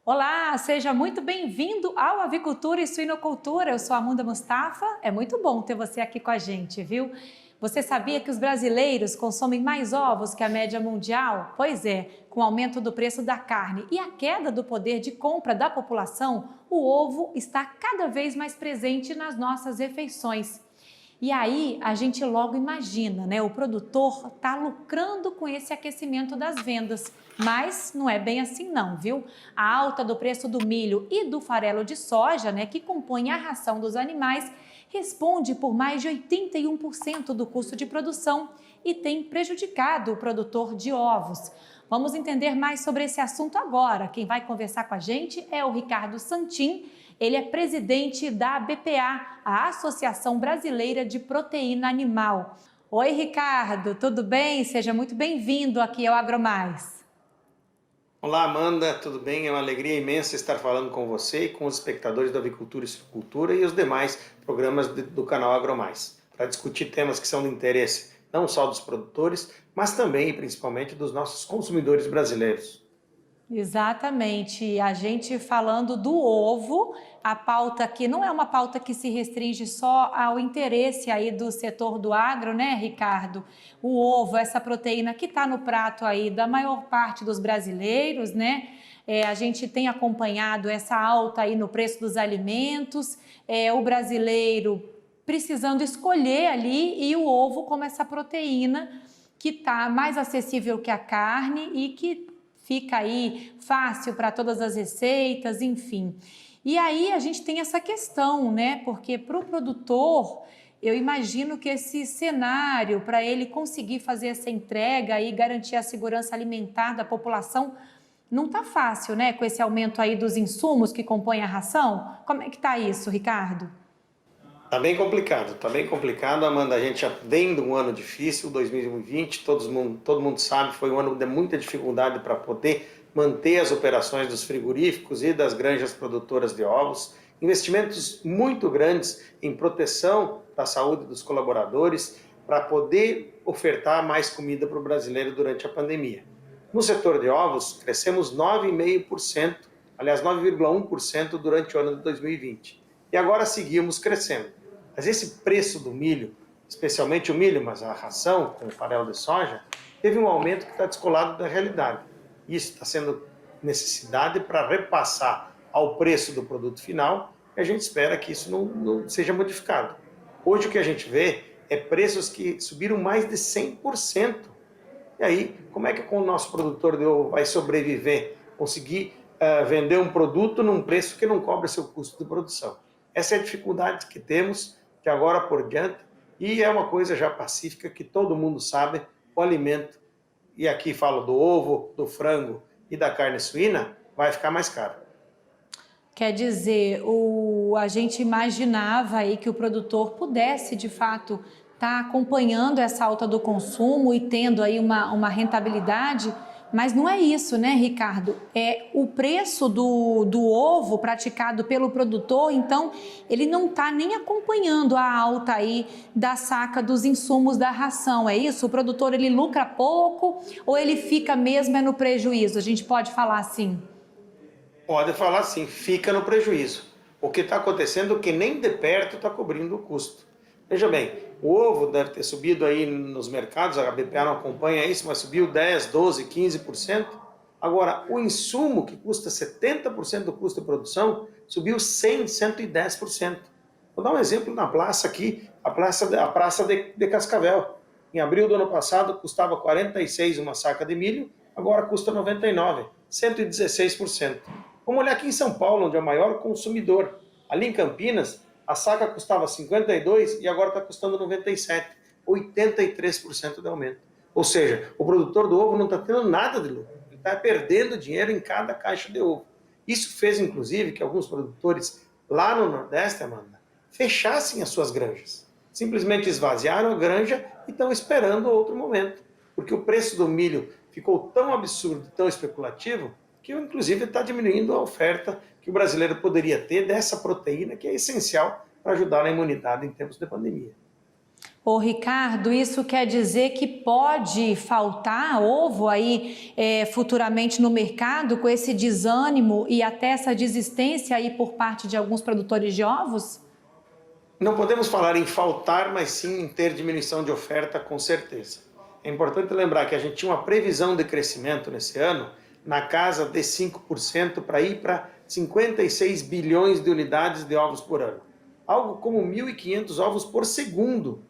Olá, seja muito bem-vindo ao Avicultura e Suinocultura. Eu sou a Amanda Mustafa. É muito bom ter você aqui com a gente, viu? Você sabia que os brasileiros consomem mais ovos que a média mundial? Pois é, com o aumento do preço da carne e a queda do poder de compra da população, o ovo está cada vez mais presente nas nossas refeições. E aí a gente logo imagina, né? O produtor está lucrando com esse aquecimento das vendas, mas não é bem assim não, viu? A alta do preço do milho e do farelo de soja, né, que compõem a ração dos animais, responde por mais de 81% do custo de produção e tem prejudicado o produtor de ovos. Vamos entender mais sobre esse assunto agora. Quem vai conversar com a gente é o Ricardo Santin. Ele é presidente da BPA, a Associação Brasileira de Proteína Animal. Oi, Ricardo, tudo bem? Seja muito bem-vindo aqui ao AgroMais. Olá, Amanda, tudo bem? É uma alegria imensa estar falando com você e com os espectadores da Avicultura e Suinocultura e os demais programas do canal AgroMais, para discutir temas que são de interesse não só dos produtores, mas também e principalmente dos nossos consumidores brasileiros. Exatamente, a gente falando do ovo, a pauta aqui não é uma pauta que se restringe só ao interesse aí do setor do agro, né, Ricardo? O ovo, essa proteína que está no prato aí da maior parte dos brasileiros, né? A gente tem acompanhado essa alta aí no preço dos alimentos, o brasileiro precisando escolher ali e o ovo como essa proteína que está mais acessível que a carne e que fica aí fácil para todas as receitas, enfim. E aí a gente tem essa questão, né? Porque para o produtor, eu imagino que esse cenário, para ele conseguir fazer essa entrega e garantir a segurança alimentar da população, não está fácil, né? Com esse aumento aí dos insumos que compõem a ração. Como é que está isso, Ricardo? Tá bem complicado, Amanda. A gente já vem de um ano difícil, 2020, todo mundo sabe, foi um ano de muita dificuldade para poder manter as operações dos frigoríficos e das granjas produtoras de ovos, investimentos muito grandes em proteção da saúde dos colaboradores para poder ofertar mais comida para o brasileiro durante a pandemia. No setor de ovos, crescemos 9,5%, aliás 9,1% durante o ano de 2020. E agora seguimos crescendo. Mas esse preço do milho, especialmente o milho, mas a ração com o farelo de soja, teve um aumento que está descolado da realidade. Isso está sendo necessidade para repassar ao preço do produto final e a gente espera que isso não seja modificado. Hoje o que a gente vê é preços que subiram mais de 100%. E aí, como é que o nosso produtor de ovo vai sobreviver, conseguir vender um produto num preço que não cobre seu custo de produção? Essa é a dificuldade que temos de agora por diante, e é uma coisa já pacífica que todo mundo sabe, o alimento, e aqui falo do ovo, do frango e da carne suína, vai ficar mais caro. Quer dizer, a gente imaginava aí que o produtor pudesse, de fato, estar acompanhando essa alta do consumo e tendo aí uma rentabilidade, mas não é isso, né, Ricardo? É o preço do ovo praticado pelo produtor, então ele não está nem acompanhando a alta aí da saca dos insumos da ração, é isso? O produtor ele lucra pouco ou ele fica mesmo no prejuízo? A gente pode falar assim? Pode falar assim, fica no prejuízo. O que está acontecendo é que nem de perto está cobrindo o custo. Veja bem, o ovo deve ter subido aí nos mercados, a BPA não acompanha isso, mas subiu 10, 12, 15%. Agora, o insumo, que custa 70% do custo de produção, subiu 100, 110%. Vou dar um exemplo na praça aqui, a praça de Cascavel. Em abril do ano passado custava 46 uma saca de milho, agora custa 99, 116%. Vamos olhar aqui em São Paulo, onde é o maior consumidor. Ali em Campinas, a saca custava 52 e agora está custando 97, 83% de aumento. Ou seja, o produtor do ovo não está tendo nada de lucro, ele está perdendo dinheiro em cada caixa de ovo. Isso fez, inclusive, que alguns produtores lá no Nordeste, Amanda, fechassem as suas granjas. Simplesmente esvaziaram a granja e estão esperando outro momento. Porque o preço do milho ficou tão absurdo, tão especulativo, que inclusive está diminuindo a oferta que o brasileiro poderia ter dessa proteína que é essencial para ajudar na imunidade em tempos de pandemia. Ô Ricardo, isso quer dizer que pode faltar ovo aí futuramente no mercado com esse desânimo e até essa desistência aí por parte de alguns produtores de ovos? Não podemos falar em faltar, mas sim em ter diminuição de oferta, com certeza. É importante lembrar que a gente tinha uma previsão de crescimento nesse ano na casa de 5% para ir para 56 bilhões de unidades de ovos por ano. Algo como 1.500 ovos por segundo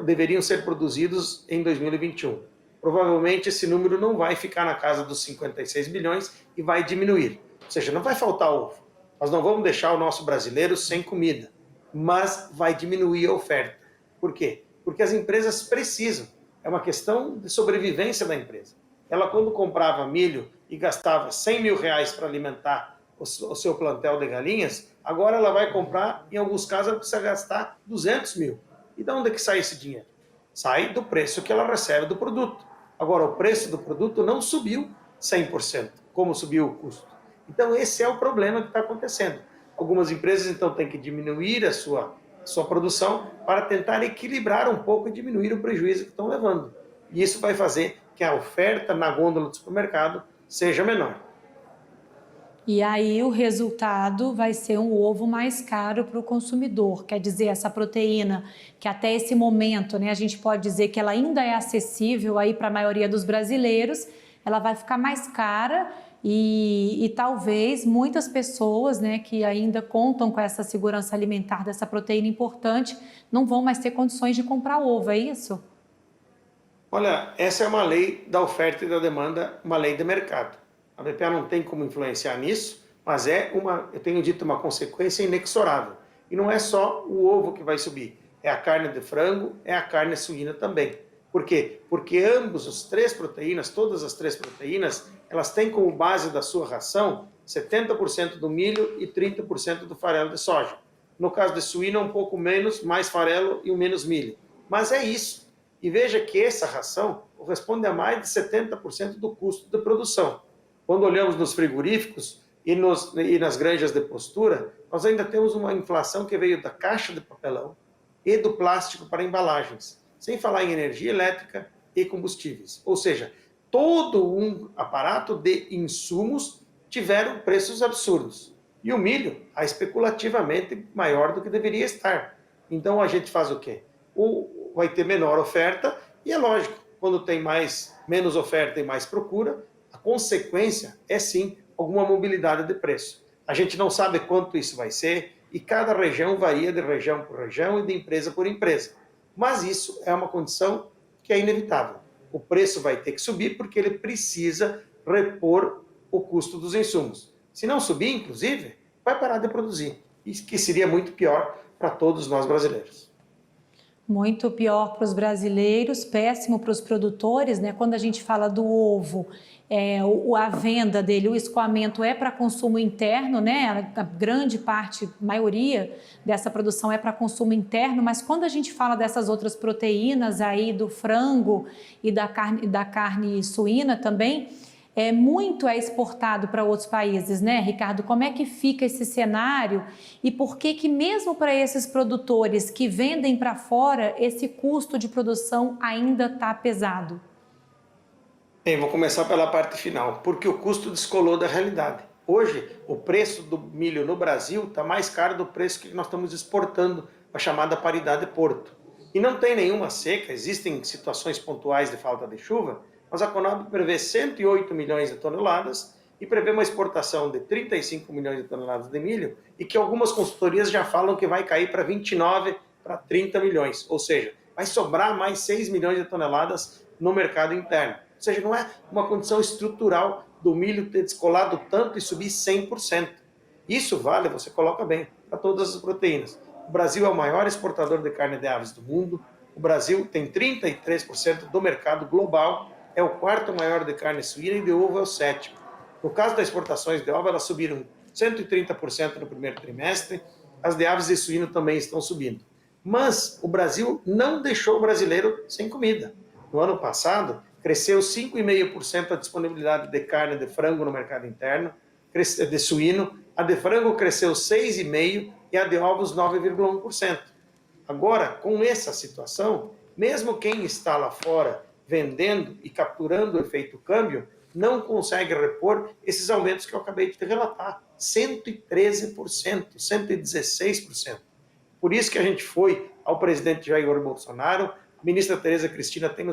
deveriam ser produzidos em 2021. Provavelmente esse número não vai ficar na casa dos 56 bilhões e vai diminuir. Ou seja, não vai faltar ovo. Nós não vamos deixar o nosso brasileiro sem comida, mas vai diminuir a oferta. Por quê? Porque as empresas precisam. É uma questão de sobrevivência da empresa. Ela, quando comprava milho e gastava 100 mil reais para alimentar o seu plantel de galinhas, agora ela vai comprar, em alguns casos, ela precisa gastar 200 mil. E de onde é que sai esse dinheiro? Sai do preço que ela recebe do produto. Agora, o preço do produto não subiu 100%, como subiu o custo. Então, esse é o problema que está acontecendo. Algumas empresas, então, têm que diminuir a sua produção para tentar equilibrar um pouco e diminuir o prejuízo que estão levando. E isso vai fazer que a oferta na gôndola do supermercado seja menor. E aí o resultado vai ser um ovo mais caro para o consumidor. Quer dizer, essa proteína que até esse momento, né, a gente pode dizer que ela ainda é acessível aí para a maioria dos brasileiros, ela vai ficar mais cara e talvez muitas pessoas, né, que ainda contam com essa segurança alimentar dessa proteína importante não vão mais ter condições de comprar ovo, é isso? Olha, essa é uma lei da oferta e da demanda, uma lei de mercado. A BPA não tem como influenciar nisso, mas eu tenho dito, uma consequência inexorável. E não é só o ovo que vai subir, é a carne de frango, é a carne suína também. Por quê? Porque todas as três proteínas, elas têm como base da sua ração 70% do milho e 30% do farelo de soja. No caso de suína, um pouco menos, mais farelo e menos milho. Mas é isso. E veja que essa ração corresponde a mais de 70% do custo de produção. Quando olhamos nos frigoríficos e nas granjas de postura, nós ainda temos uma inflação que veio da caixa de papelão e do plástico para embalagens, sem falar em energia elétrica e combustíveis. Ou seja, todo um aparato de insumos tiveram preços absurdos. E o milho, especulativamente maior do que deveria estar. Então a gente faz o quê? Vai ter menor oferta e é lógico, quando tem menos oferta e mais procura, a consequência é sim alguma mobilidade de preço. A gente não sabe quanto isso vai ser e cada região varia de região por região e de empresa por empresa. Mas isso é uma condição que é inevitável. O preço vai ter que subir porque ele precisa repor o custo dos insumos. Se não subir, inclusive, vai parar de produzir. Isso que seria muito pior para todos nós brasileiros. Muito pior para os brasileiros, péssimo para os produtores, né? Quando a gente fala do ovo, a venda dele, o escoamento é para consumo interno, né? A grande parte, maioria dessa produção é para consumo interno, mas quando a gente fala dessas outras proteínas aí do frango e da carne suína também, muito é exportado para outros países, né, Ricardo? Como é que fica esse cenário e por que mesmo para esses produtores que vendem para fora, esse custo de produção ainda está pesado? Bem, vou começar pela parte final, porque o custo descolou da realidade. Hoje, o preço do milho no Brasil está mais caro do preço que nós estamos exportando, a chamada paridade Porto. E não tem nenhuma seca, existem situações pontuais de falta de chuva, mas a Conab prevê 108 milhões de toneladas e prevê uma exportação de 35 milhões de toneladas de milho e que algumas consultorias já falam que vai cair para 29, para 30 milhões. Ou seja, vai sobrar mais 6 milhões de toneladas no mercado interno. Ou seja, não é uma condição estrutural do milho ter descolado tanto e subir 100%. Isso vale, você coloca bem, para todas as proteínas. O Brasil é o maior exportador de carne de aves do mundo. O Brasil tem 33% do mercado global. É o quarto maior de carne suína e de ovo é o sétimo. No caso das exportações de ovo, elas subiram 130% no primeiro trimestre, as de aves e suíno também estão subindo. Mas o Brasil não deixou o brasileiro sem comida. No ano passado, cresceu 5,5% a disponibilidade de carne de frango no mercado interno, de suíno, a de frango cresceu 6,5% e a de ovos 9,1%. Agora, com essa situação, mesmo quem está lá fora vendendo e capturando o efeito câmbio, não consegue repor esses aumentos que eu acabei de te relatar. 113%, 116%. Por isso que a gente foi ao presidente Jair Bolsonaro, a ministra Tereza Cristina tem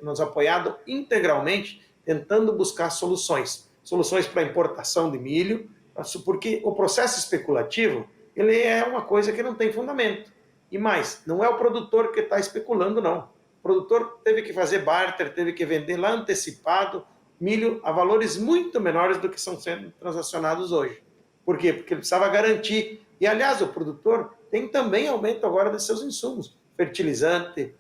nos apoiado integralmente, tentando buscar soluções. Soluções para a importação de milho, porque o processo especulativo ele é uma coisa que não tem fundamento. E mais, não é o produtor que está especulando, não. O produtor teve que fazer barter, teve que vender lá antecipado milho a valores muito menores do que são sendo transacionados hoje. Por quê? Porque ele precisava garantir. E, aliás, o produtor tem também aumento agora de seus insumos, fertilizante,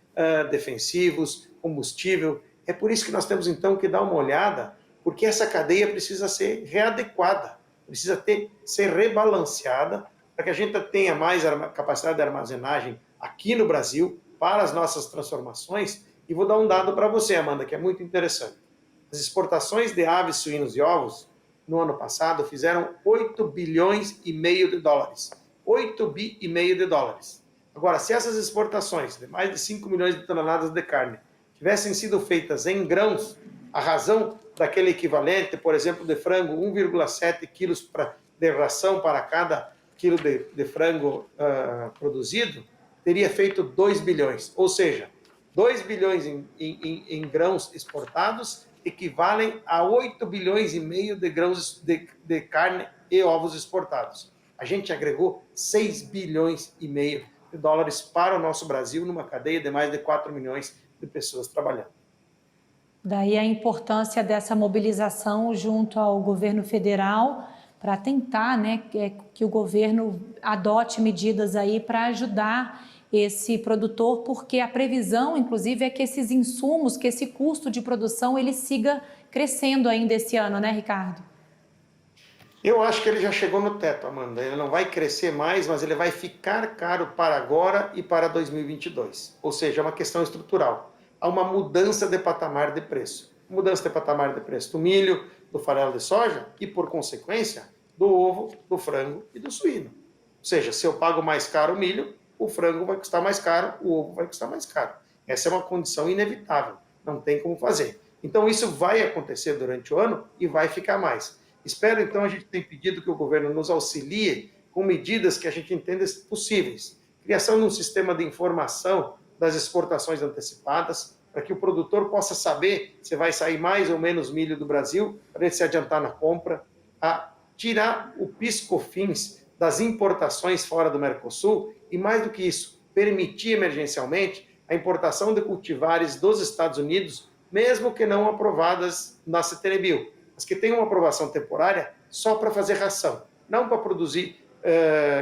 defensivos, combustível. É por isso que nós temos, então, que dar uma olhada, porque essa cadeia precisa ser readequada, precisa ser rebalanceada, para que a gente tenha mais capacidade de armazenagem aqui no Brasil, para as nossas transformações. E vou dar um dado para você, Amanda, que é muito interessante. As exportações de aves, suínos e ovos, no ano passado, fizeram 8 bilhões e meio de dólares. 8 bi e meio de dólares. Agora, se essas exportações de mais de 5 milhões de toneladas de carne tivessem sido feitas em grãos, a razão daquele equivalente, por exemplo, de frango, 1,7 quilos de ração para cada quilo de frango produzido, teria feito 2 bilhões. Ou seja, 2 bilhões em grãos exportados equivalem a 8 bilhões e meio de grãos de carne e ovos exportados. A gente agregou 6 bilhões e meio de dólares para o nosso Brasil numa cadeia de mais de 4 milhões de pessoas trabalhando. Daí a importância dessa mobilização junto ao governo federal para tentar, né, que o governo adote medidas aí para ajudar esse produtor, porque a previsão, inclusive, é que esses insumos, que esse custo de produção, ele siga crescendo ainda esse ano, né, Ricardo? Eu acho que ele já chegou no teto, Amanda. Ele não vai crescer mais, mas ele vai ficar caro para agora e para 2022. Ou seja, é uma questão estrutural. Há uma mudança de patamar de preço. Mudança de patamar de preço do milho, do farelo de soja e, por consequência, do ovo, do frango e do suíno. Ou seja, se eu pago mais caro o milho, o frango vai custar mais caro, o ovo vai custar mais caro. Essa é uma condição inevitável, não tem como fazer. Então isso vai acontecer durante o ano e vai ficar mais. Espero, então, a gente tem pedido que o governo nos auxilie com medidas que a gente entenda possíveis. Criação de um sistema de informação das exportações antecipadas, para que o produtor possa saber se vai sair mais ou menos milho do Brasil, para ele se adiantar na compra, a tirar o PIS/COFINS das importações fora do Mercosul e, mais do que isso, permitir emergencialmente a importação de cultivares dos Estados Unidos, mesmo que não aprovadas na CTN-Bio, mas que tenham uma aprovação temporária só para fazer ração, não para produzir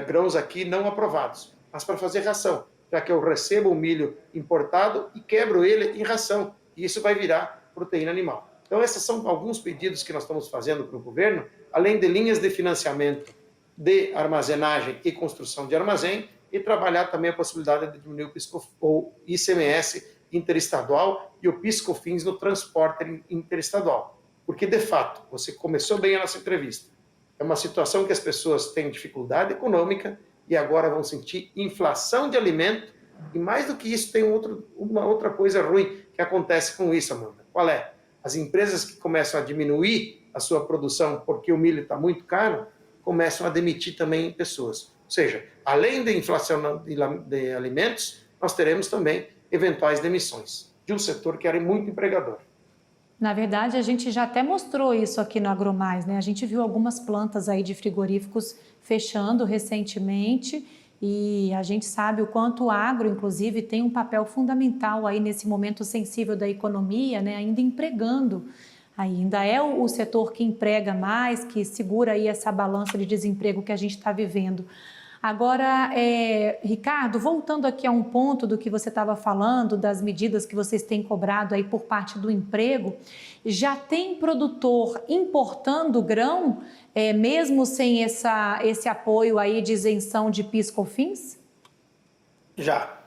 grãos aqui não aprovados, mas para fazer ração, já que eu recebo o milho importado e quebro ele em ração, e isso vai virar proteína animal. Então, esses são alguns pedidos que nós estamos fazendo para o governo, além de linhas de financiamento de armazenagem e construção de armazém, e trabalhar também a possibilidade de diminuir o ICMS interestadual e o PIS/COFINS no transporte interestadual. Porque, de fato, você começou bem a nossa entrevista, é uma situação que as pessoas têm dificuldade econômica e agora vão sentir inflação de alimento, e mais do que isso, tem uma outra coisa ruim que acontece com isso, Amanda. Qual é? As empresas que começam a diminuir a sua produção porque o milho está muito caro, começam a demitir também pessoas. Ou seja, além da inflação de alimentos, nós teremos também eventuais demissões de um setor que era muito empregador. Na verdade, a gente já até mostrou isso aqui no AgroMais, né? A gente viu algumas plantas aí de frigoríficos fechando recentemente e a gente sabe o quanto o agro, inclusive, tem um papel fundamental aí nesse momento sensível da economia, né? Ainda empregando. Ainda é o setor que emprega mais, que segura aí essa balança de desemprego que a gente está vivendo. Agora, Ricardo, voltando aqui a um ponto do que você estava falando, das medidas que vocês têm cobrado aí por parte do emprego, já tem produtor importando grão, mesmo sem esse apoio aí de isenção de PIS/COFINS? Já.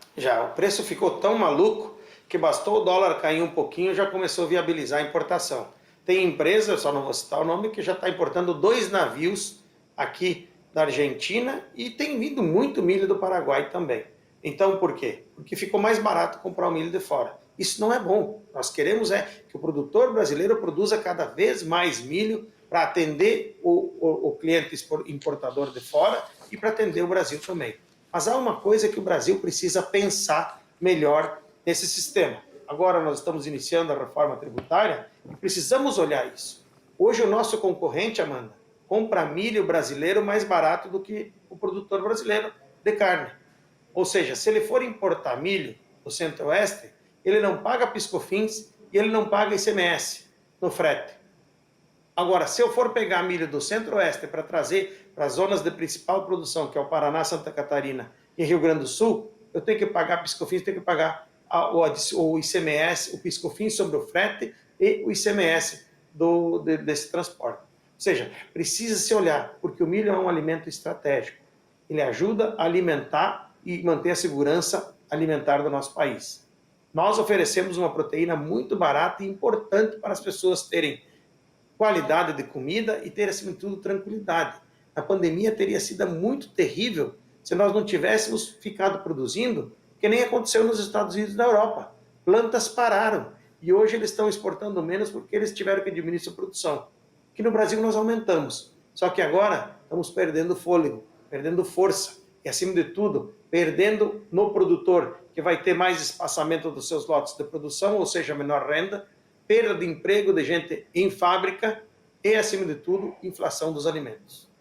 O preço ficou tão maluco que bastou o dólar cair um pouquinho e já começou a viabilizar a importação. Tem empresa, só não vou citar o nome, que já está importando 2 navios aqui da Argentina e tem vindo muito milho do Paraguai também. Então, por quê? Porque ficou mais barato comprar o milho de fora. Isso não é bom. Nós queremos que o produtor brasileiro produza cada vez mais milho para atender o cliente importador de fora e para atender o Brasil também. Mas há uma coisa que o Brasil precisa pensar melhor nesse sistema. Agora nós estamos iniciando a reforma tributária e precisamos olhar isso. Hoje o nosso concorrente, Amanda, compra milho brasileiro mais barato do que o produtor brasileiro de carne. Ou seja, se ele for importar milho do Centro-Oeste, ele não paga piscofins e ele não paga ICMS no frete. Agora, se eu for pegar milho do Centro-Oeste para trazer para as zonas de principal produção, que é o Paraná, Santa Catarina e Rio Grande do Sul, eu tenho que pagar piscofins, tenho que pagar o ICMS, o piscofins sobre o frete e o ICMS desse transporte. Ou seja, precisa se olhar, porque o milho é um alimento estratégico. Ele ajuda a alimentar e manter a segurança alimentar do nosso país. Nós oferecemos uma proteína muito barata e importante para as pessoas terem qualidade de comida e ter, acima de tudo, tranquilidade. A pandemia teria sido muito terrível se nós não tivéssemos ficado produzindo, que nem aconteceu nos Estados Unidos e na Europa. Plantas pararam e hoje eles estão exportando menos porque eles tiveram que diminuir sua produção. Aqui no Brasil nós aumentamos, só que agora estamos perdendo fôlego, perdendo força e, acima de tudo, perdendo no produtor, que vai ter mais espaçamento dos seus lotes de produção, ou seja, menor renda, perda de emprego de gente em fábrica e, acima de tudo, inflação dos alimentos.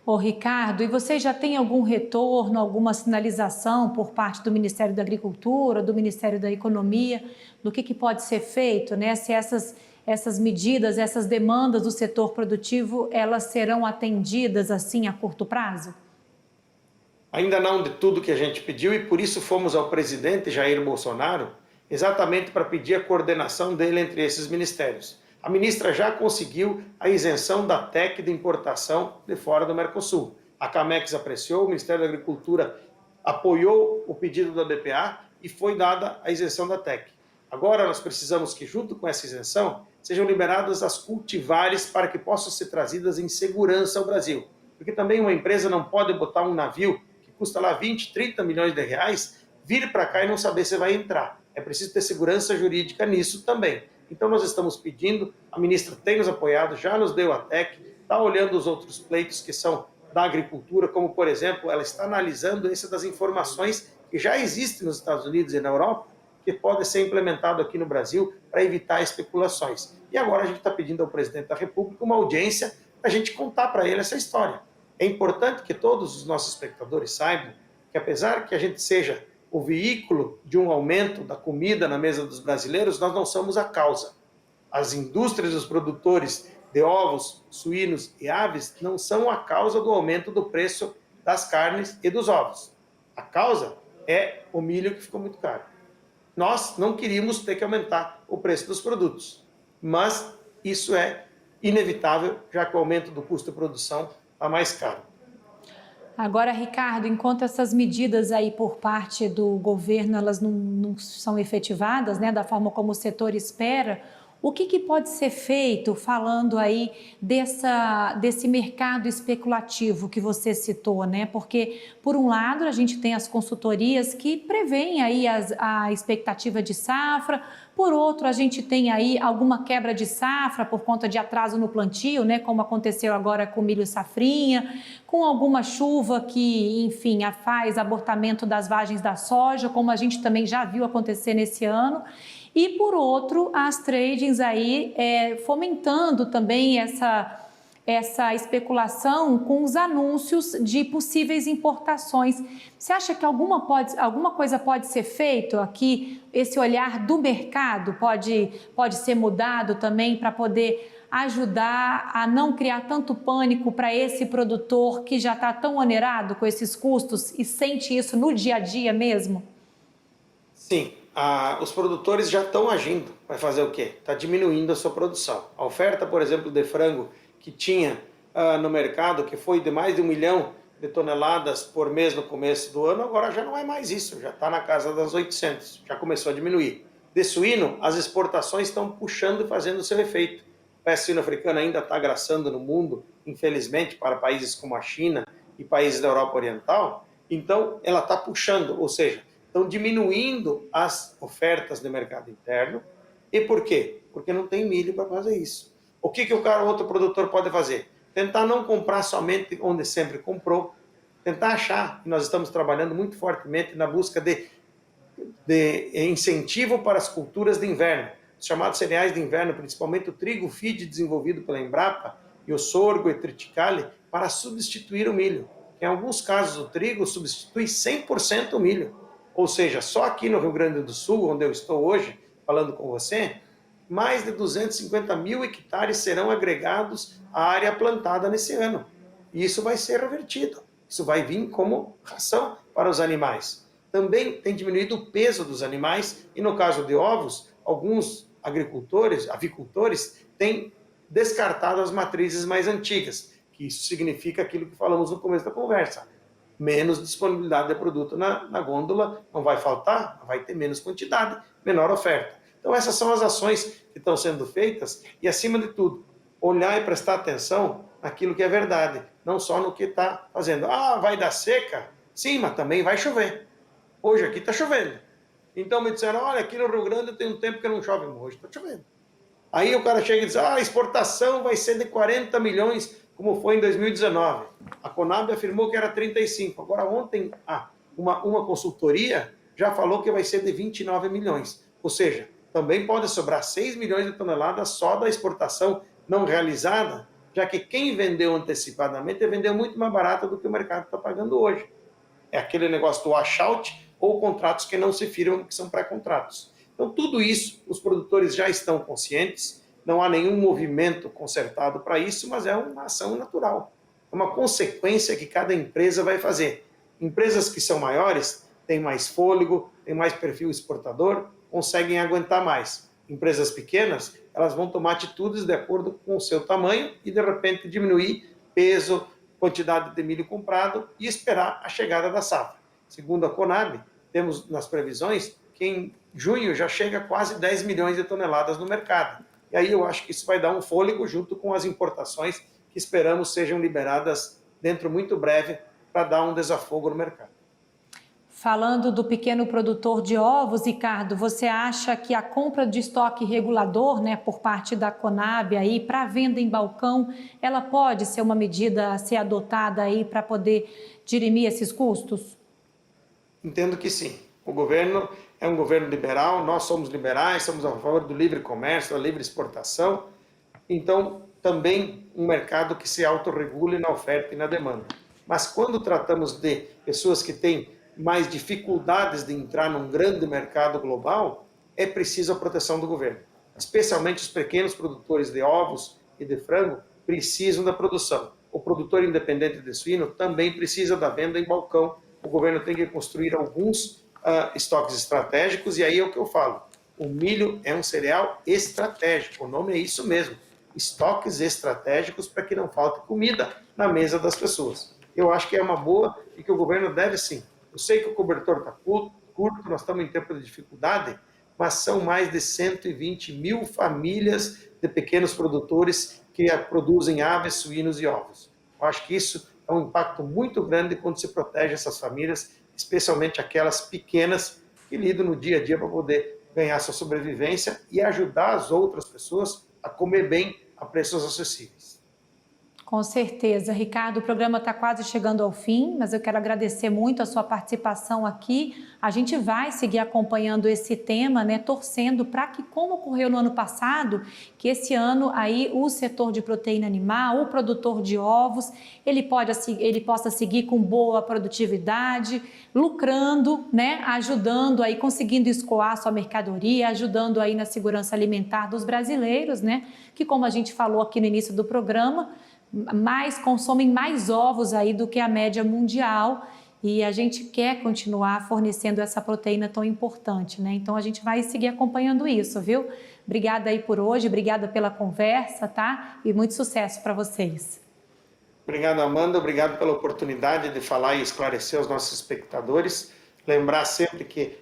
Ô Ricardo, e você já tem algum retorno, alguma sinalização por parte do Ministério da Agricultura, do Ministério da Economia, do que pode ser feito, né? Se essas medidas, essas demandas do setor produtivo, elas serão atendidas assim a curto prazo? Ainda não de tudo que a gente pediu e por isso fomos ao presidente Jair Bolsonaro, exatamente para pedir a coordenação dele entre esses ministérios. A ministra já conseguiu a isenção da TEC de importação de fora do Mercosul. A Camex apreciou, o Ministério da Agricultura apoiou o pedido da BPA e foi dada a isenção da TEC. Agora nós precisamos que, junto com essa isenção, sejam liberadas as cultivares para que possam ser trazidas em segurança ao Brasil. Porque também uma empresa não pode botar um navio que custa lá 20, 30 milhões de reais, vir para cá e não saber se vai entrar. É preciso ter segurança jurídica nisso também. Então nós estamos pedindo, a ministra tem nos apoiado, já nos deu a TEC, está olhando os outros pleitos que são da agricultura, como por exemplo, ela está analisando essa das informações que já existem nos Estados Unidos e na Europa, que pode ser implementado aqui no Brasil para evitar especulações. E agora a gente está pedindo ao presidente da República uma audiência para a gente contar para ele essa história. É importante que todos os nossos espectadores saibam que, apesar que a gente seja o veículo de um aumento da comida na mesa dos brasileiros, nós não somos a causa. As indústrias e os produtores de ovos, suínos e aves não são a causa do aumento do preço das carnes e dos ovos. A causa é o milho, que ficou muito caro. Nós não queríamos ter que aumentar o preço dos produtos, mas isso é inevitável, já que o aumento do custo de produção está mais caro. Agora, Ricardo, enquanto essas medidas aí por parte do governo, elas não são efetivadas, né, da forma como o setor espera, o que pode ser feito, falando aí desse mercado especulativo que você citou, né? Porque, por um lado, a gente tem as consultorias que prevêem aí a expectativa de safra, por outro, a gente tem aí alguma quebra de safra por conta de atraso no plantio, né? Como aconteceu agora com o milho safrinha, com alguma chuva que, enfim, faz abortamento das vagens da soja, como a gente também já viu acontecer nesse ano. E, por outro, as tradings aí fomentando também essa especulação com os anúncios de possíveis importações. Você acha que alguma coisa pode ser feito aqui? Esse olhar do mercado pode ser mudado também para poder ajudar a não criar tanto pânico para esse produtor que já está tão onerado com esses custos e sente isso no dia a dia mesmo? Sim. Os produtores já estão agindo. Vai fazer o quê? Está diminuindo a sua produção. A oferta, por exemplo, de frango que tinha no mercado, que foi de mais de 1 milhão de toneladas por mês no começo do ano, agora já não é mais isso, já está na casa das 800, já começou a diminuir. De suíno, as exportações estão puxando e fazendo o seu efeito. A peste suína africana ainda está agraçando no mundo, infelizmente, para países como a China e países da Europa Oriental, Então, ela está puxando, ou seja, estão diminuindo as ofertas do mercado interno. E por quê? Porque não tem milho para fazer isso. O que o outro produtor pode fazer? Tentar não comprar somente onde sempre comprou, tentar achar, e nós estamos trabalhando muito fortemente na busca de incentivo para as culturas de inverno, os chamados cereais de inverno, principalmente o trigo feed desenvolvido pela Embrapa e o sorgo e triticale, para substituir o milho. Em alguns casos, o trigo substitui 100% o milho. Ou seja, só aqui no Rio Grande do Sul, onde eu estou hoje falando com você, mais de 250 mil hectares serão agregados à área plantada nesse ano. E isso vai ser revertido. Isso vai vir como ração para os animais. Também tem diminuído o peso dos animais e, no caso de ovos, alguns avicultores, têm descartado as matrizes mais antigas, que isso significa aquilo que falamos no começo da conversa. Menos disponibilidade de produto na gôndola, não vai faltar, vai ter menos quantidade, menor oferta. Então essas são as ações que estão sendo feitas e, acima de tudo, olhar e prestar atenção naquilo que é verdade, não só no que está fazendo. Ah, vai dar seca? Sim, mas também vai chover. Hoje aqui está chovendo. Então me disseram, olha, aqui no Rio Grande tem um tempo que não chove, mas hoje está chovendo. Aí o cara chega e diz, a exportação vai ser de 40 milhões, como foi em 2019. A Conab afirmou que era 35. Agora ontem, uma consultoria já falou que vai ser de 29 milhões. Ou seja, também pode sobrar 6 milhões de toneladas só da exportação não realizada, já que quem vendeu antecipadamente vendeu muito mais barato do que o mercado está pagando hoje. É aquele negócio do washout ou contratos que não se firmam, que são pré-contratos. Então, tudo isso, os produtores já estão conscientes, não há nenhum movimento concertado para isso, mas é uma ação natural. É uma consequência que cada empresa vai fazer. Empresas que são maiores têm mais fôlego, têm mais perfil exportador, conseguem aguentar mais. Empresas pequenas, elas vão tomar atitudes de acordo com o seu tamanho e, de repente, diminuir peso, quantidade de milho comprado e esperar a chegada da safra. Segundo a Conab, temos nas previsões que em junho já chega a quase 10 milhões de toneladas no mercado. E aí eu acho que isso vai dar um fôlego junto com as importações que esperamos sejam liberadas dentro muito breve para dar um desafogo no mercado. Falando do pequeno produtor de ovos, Ricardo, você acha que a compra de estoque regulador, né, por parte da Conab aí para venda em balcão, ela pode ser uma medida a ser adotada aí para poder dirimir esses custos? Entendo que sim. O governo é um governo liberal, nós somos liberais, somos a favor do livre comércio, da livre exportação. Então, também um mercado que se autorregule na oferta e na demanda. Mas quando tratamos de pessoas que têm mais dificuldades de entrar num grande mercado global, é preciso a proteção do governo. Especialmente os pequenos produtores de ovos e de frango precisam da produção. O produtor independente de suíno também precisa da venda em balcão. O governo tem que construir alguns estoques estratégicos, e aí é o que eu falo. O milho é um cereal estratégico, o nome é isso mesmo. Estoques estratégicos para que não falte comida na mesa das pessoas. Eu acho que é uma boa e que o governo deve sim. Eu sei que o cobertor está curto, nós estamos em tempo de dificuldade, mas são mais de 120 mil famílias de pequenos produtores que produzem aves, suínos e ovos. Eu acho que isso é um impacto muito grande quando se protege essas famílias, especialmente aquelas pequenas que lidam no dia a dia para poder ganhar sua sobrevivência e ajudar as outras pessoas a comer bem a preços acessíveis. Com certeza. Ricardo, o programa está quase chegando ao fim, mas eu quero agradecer muito a sua participação aqui. A gente vai seguir acompanhando esse tema, né, torcendo para que, como ocorreu no ano passado, que esse ano aí o setor de proteína animal, o produtor de ovos, ele possa seguir com boa produtividade, lucrando, né, ajudando aí, conseguindo escoar sua mercadoria, ajudando aí na segurança alimentar dos brasileiros, né, que, como a gente falou aqui no início do programa, consomem mais ovos aí do que a média mundial, e a gente quer continuar fornecendo essa proteína tão importante, né? Então a gente vai seguir acompanhando isso, viu? Obrigada aí por hoje, obrigada pela conversa, tá? E muito sucesso para vocês. Obrigado, Amanda, obrigado pela oportunidade de falar e esclarecer aos nossos espectadores. Lembrar sempre que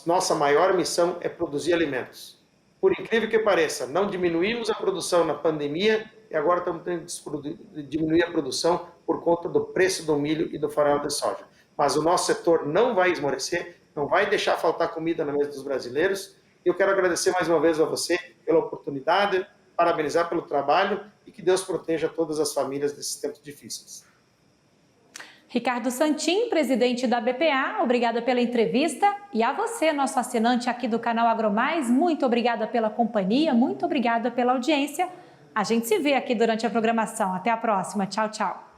nossa maior missão é produzir alimentos. Por incrível que pareça, não diminuímos a produção na pandemia e agora estamos tendo que diminuir a produção por conta do preço do milho e do farelo de soja. mas o nosso setor não vai esmorecer, não vai deixar faltar comida na mesa dos brasileiros. Eu quero agradecer mais uma vez a você pela oportunidade, parabenizar pelo trabalho e que Deus proteja todas as famílias nesses tempos difíceis. Ricardo Santin, presidente da BPA, obrigada pela entrevista. E a você, nosso assinante aqui do canal AgroMais, muito obrigada pela companhia, muito obrigada pela audiência. A gente se vê aqui durante a programação. Até a próxima. Tchau, tchau.